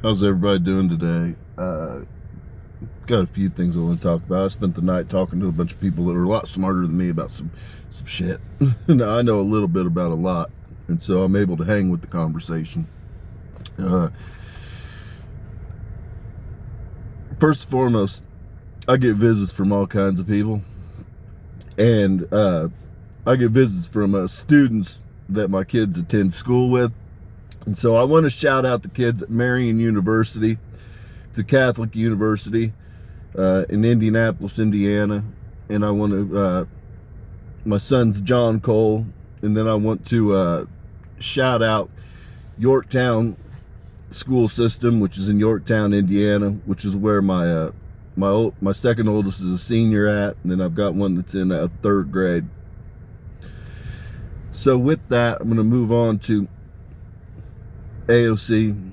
How's everybody doing today? Got a few things I want to talk about. I spent the night talking to a bunch of people that are a lot smarter than me about some shit. Now, I know a little bit about a lot, and so I'm able to hang with the conversation. Uh, First and foremost, I get visits from all kinds of people, and I get visits from students that my kids attend school with. And so I want to shout out the kids at Marion University. It's a Catholic university in Indianapolis, Indiana. And I want to, my son's John Cole. And then I want to shout out Yorktown School System, which is in Yorktown, Indiana, which is where my second oldest is a senior at. And then I've got one that's in third grade. So with that, I'm going to move on to AOC.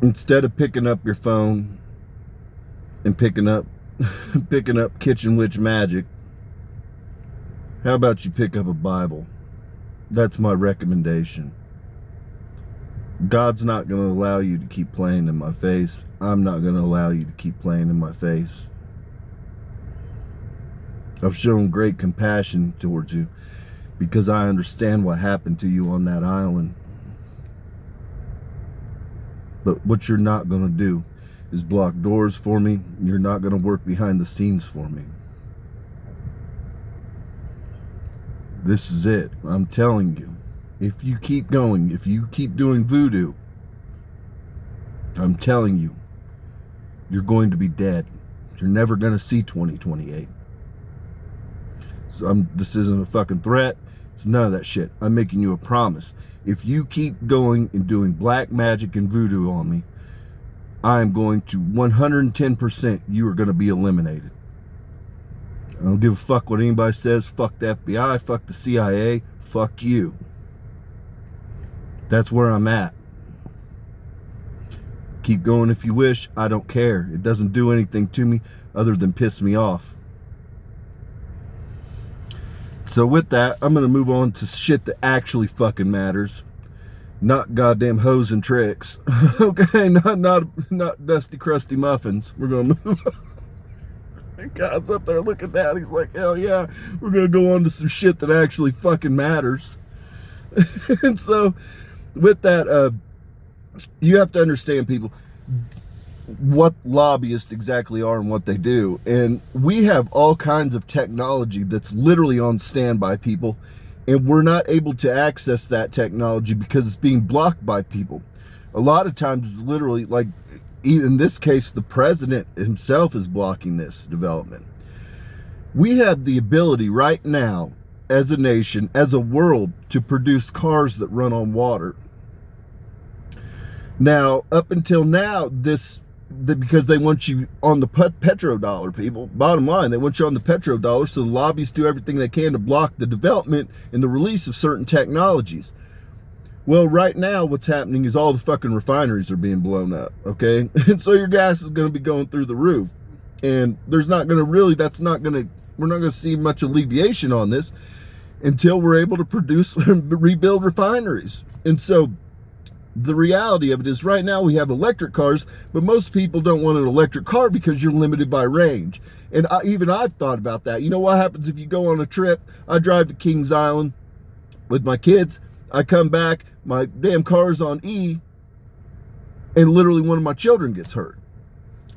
Instead of picking up your phone and picking up kitchen witch magic, how about you pick up a Bible? That's my recommendation. God's not going to allow you to keep playing in my face. I'm not going to allow you to keep playing in my face. I've shown great compassion towards you because I understand what happened to you on that island. But what you're not going to do is block doors for me. You're not going to work behind the scenes for me. This is it. I'm telling you. If you keep going, if you keep doing voodoo, I'm telling you, you're going to be dead. You're never going to see 2028. So this isn't a fucking threat. It's none of that shit. I'm making you a promise. If you keep going and doing black magic and voodoo on me, I am going to 110%, you are going to be eliminated. I don't give a fuck what anybody says. Fuck the FBI, fuck the CIA, fuck you. That's where I'm at. Keep going if you wish. I don't care. It doesn't do anything to me other than piss me off. So with that, I'm going to move on to shit that actually fucking matters. Not goddamn hoes and tricks. Okay, not dusty, crusty muffins. We're going to move on. God's up there looking down. He's like, hell yeah, we're going to go on to some shit that actually fucking matters. And so with that, you have to understand, people, what lobbyists exactly are and what they do. And we have all kinds of technology that's literally on standby, people, and we're not able to access that technology because it's being blocked by people. A lot of times it's literally like, in this case, the president himself is blocking this development. We have the ability right now as a nation, as a world, to produce cars that run on water. Now, up until now, because they want you on the petrodollar, people. Bottom line, they want you on the petrodollar, so the lobbyists do everything they can to block the development and the release of certain technologies. Well, right now, what's happening is all the fucking refineries are being blown up, okay? And so your gas is going to be going through the roof. And we're not going to see much alleviation on this until we're able to produce and rebuild refineries. And so the reality of it is right now we have electric cars, but most people don't want an electric car because you're limited by range. And I've thought about that. You know what happens if you go on a trip? I drive to Kings Island with my kids. I come back, my damn car's on E, and literally one of my children gets hurt.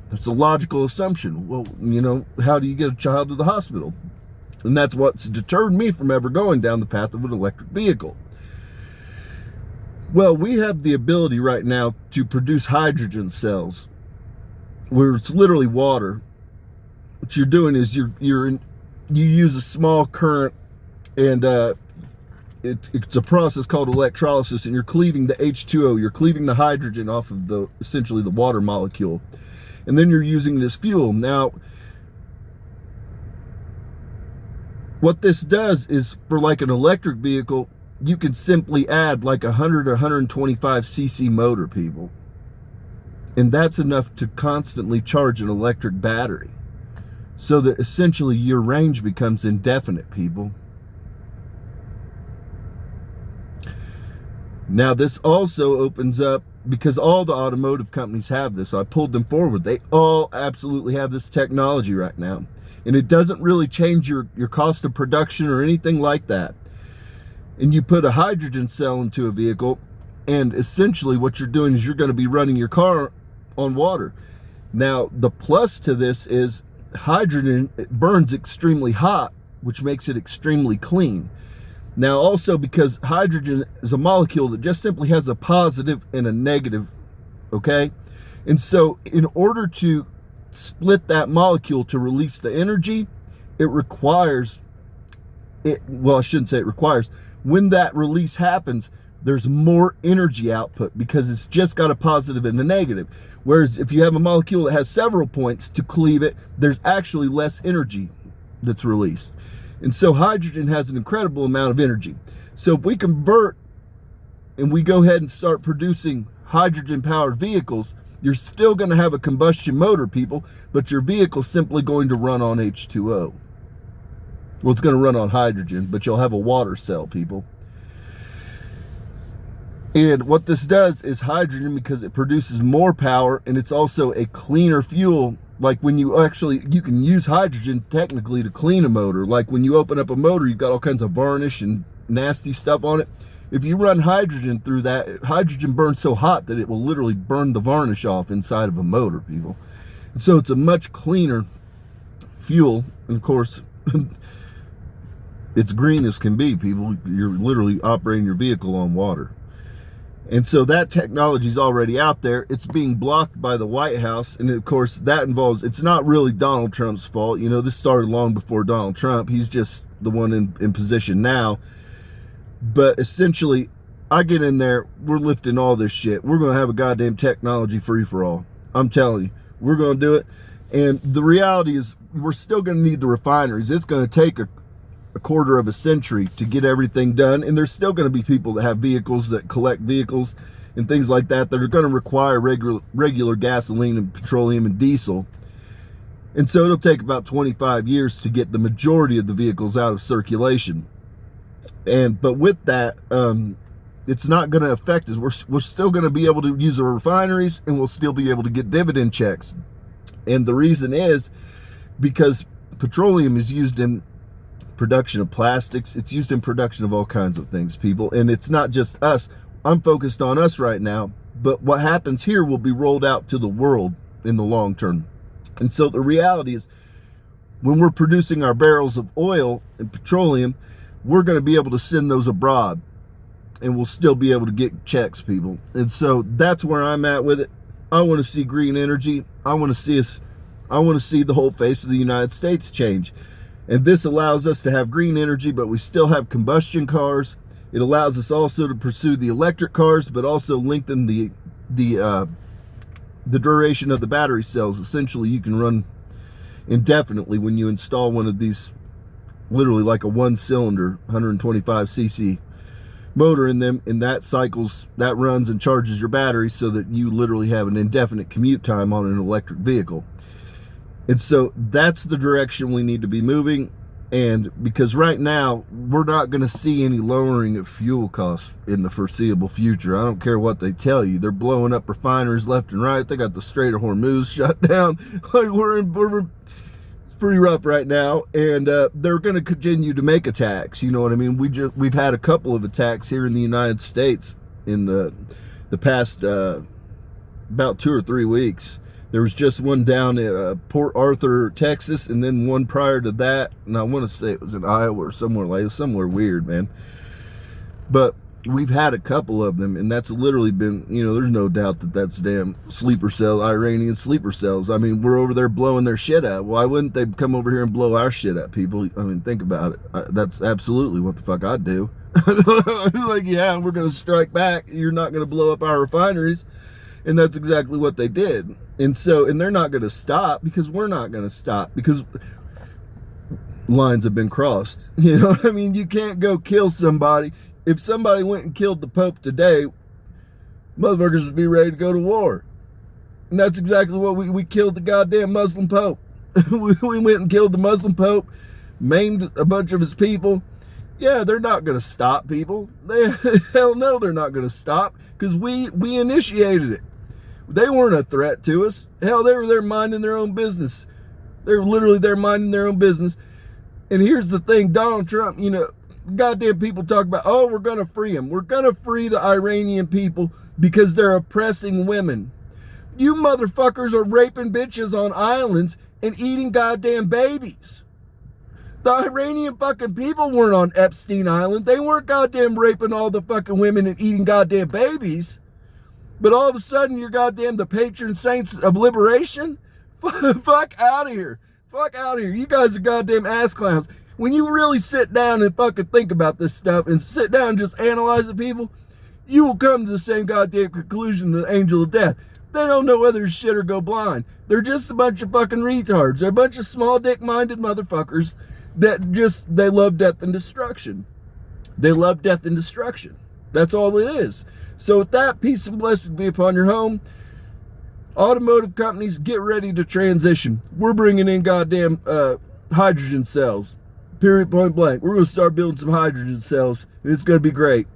That's a logical assumption. Well, you know, how do you get a child to the hospital? And that's what's deterred me from ever going down the path of an electric vehicle. Well, we have the ability right now to produce hydrogen cells where it's literally water. What you're doing is you use a small current, and it's a process called electrolysis, and you're cleaving the H2O, you're cleaving the hydrogen off of essentially the water molecule, and then you're using this fuel. Now, what this does is, for like an electric vehicle, you can simply add like 100 or 125 cc motor, people. And that's enough to constantly charge an electric battery. So that essentially your range becomes indefinite, people. Now, this also opens up because all the automotive companies have this. I pulled them forward. They all absolutely have this technology right now. And it doesn't really change your cost of production or anything like that. And you put a hydrogen cell into a vehicle, and essentially what you're doing is you're going to be running your car on water. Now, the plus to this is hydrogen, it burns extremely hot, which makes it extremely clean. Now, also because hydrogen is a molecule that just simply has a positive and a negative, okay? And so in order to split that molecule to release the energy, it requires, well, I shouldn't say it requires, when that release happens, there's more energy output because it's just got a positive and a negative. Whereas if you have a molecule that has several points to cleave it, there's actually less energy that's released. And so hydrogen has an incredible amount of energy. So if we convert and we go ahead and start producing hydrogen powered vehicles, you're still going to have a combustion motor, people, but your vehicle's simply going to run on H2O. Well, it's going to run on hydrogen, but you'll have a water cell, people. And what this does is hydrogen, because it produces more power and it's also a cleaner fuel. Like when you can use hydrogen technically to clean a motor. Like when you open up a motor, you've got all kinds of varnish and nasty stuff on it. If you run hydrogen through that, hydrogen burns so hot that it will literally burn the varnish off inside of a motor, people. And so it's a much cleaner fuel. And of course, it's green as can be, people. You're literally operating your vehicle on water. And so that technology is already out there. It's being blocked by the White House. And of course, that involves, it's not really Donald Trump's fault. You know, this started long before Donald Trump. He's just the one in position now. But essentially, I get in there, we're lifting all this shit. We're going to have a goddamn technology free-for-all. I'm telling you, we're going to do it. And the reality is, we're still going to need the refineries. It's going to take a quarter of a century to get everything done. And there's still going to be people that have vehicles, that collect vehicles and things like that, that are going to require regular gasoline and petroleum and diesel. And so it'll take about 25 years to get the majority of the vehicles out of circulation. But with that, it's not going to affect us. We're still going to be able to use our refineries, and we'll still be able to get dividend checks. And the reason is because petroleum is used in production of plastics. It's used in production of all kinds of things, people. And it's not just us. I'm focused on us right now. But what happens here will be rolled out to the world in the long term. And so the reality is, when we're producing our barrels of oil and petroleum, we're going to be able to send those abroad, and we'll still be able to get checks, people. And so that's where I'm at with it. I want to see green energy. I want to see the whole face of the United States change. And this allows us to have green energy, but we still have combustion cars. It allows us also to pursue the electric cars, but also lengthen the duration of the battery cells. Essentially, you can run indefinitely when you install one of these, literally like a one-cylinder 125cc motor in them, and that runs and charges your battery so that you literally have an indefinite commute time on an electric vehicle. And so that's the direction we need to be moving. And because right now we're not going to see any lowering of fuel costs in the foreseeable future. I don't care what they tell you. They're blowing up refineries left and right. They got the Strait of Hormuz shut down. Like it's pretty rough right now, and they're going to continue to make attacks. You know what I mean? We've had a couple of attacks here in the United States in the past about 2 or 3 weeks. There was just one down at Port Arthur, Texas, and then one prior to that, and I want to say it was in Iowa or somewhere weird, man. But we've had a couple of them, and that's literally been, you know, there's no doubt that that's damn sleeper cells, Iranian sleeper cells. I mean, we're over there blowing their shit up. Why wouldn't they come over here and blow our shit up, people? I mean, think about it. That's absolutely what the fuck I'd do. Like, yeah, we're going to strike back. You're not going to blow up our refineries. And that's exactly what they did. And they're not going to stop, because we're not going to stop, because lines have been crossed. You know what I mean? You can't go kill somebody. If somebody went and killed the Pope today, motherfuckers would be ready to go to war. And that's exactly what we killed the goddamn Muslim Pope. We went and killed the Muslim Pope, maimed a bunch of his people. Yeah, they're not going to stop, people. Hell no, they're not going to stop. because we initiated it. They weren't a threat to us. Hell, they were there minding their own business. They were literally there minding their own business. And here's the thing, Donald Trump, you know, goddamn people talk about, oh, we're going to free them. We're going to free the Iranian people because they're oppressing women. You motherfuckers are raping bitches on islands and eating goddamn babies. The Iranian fucking people weren't on Epstein Island. They weren't goddamn raping all the fucking women and eating goddamn babies. But all of a sudden, you're goddamn the patron saints of liberation? Fuck out of here. Fuck out of here. You guys are goddamn ass clowns. When you really sit down and fucking think about this stuff and sit down and just analyze the people, you will come to the same goddamn conclusion to the angel of death. They don't know whether to shit or go blind. They're just a bunch of fucking retards. They're a bunch of small dick-minded motherfuckers that just, they love death and destruction. They love death and destruction. That's all it is. So with that, peace and blessings be upon your home. Automotive companies, get ready to transition. We're bringing in goddamn hydrogen cells. Period, point blank. We're going to start building some hydrogen cells, and it's going to be great.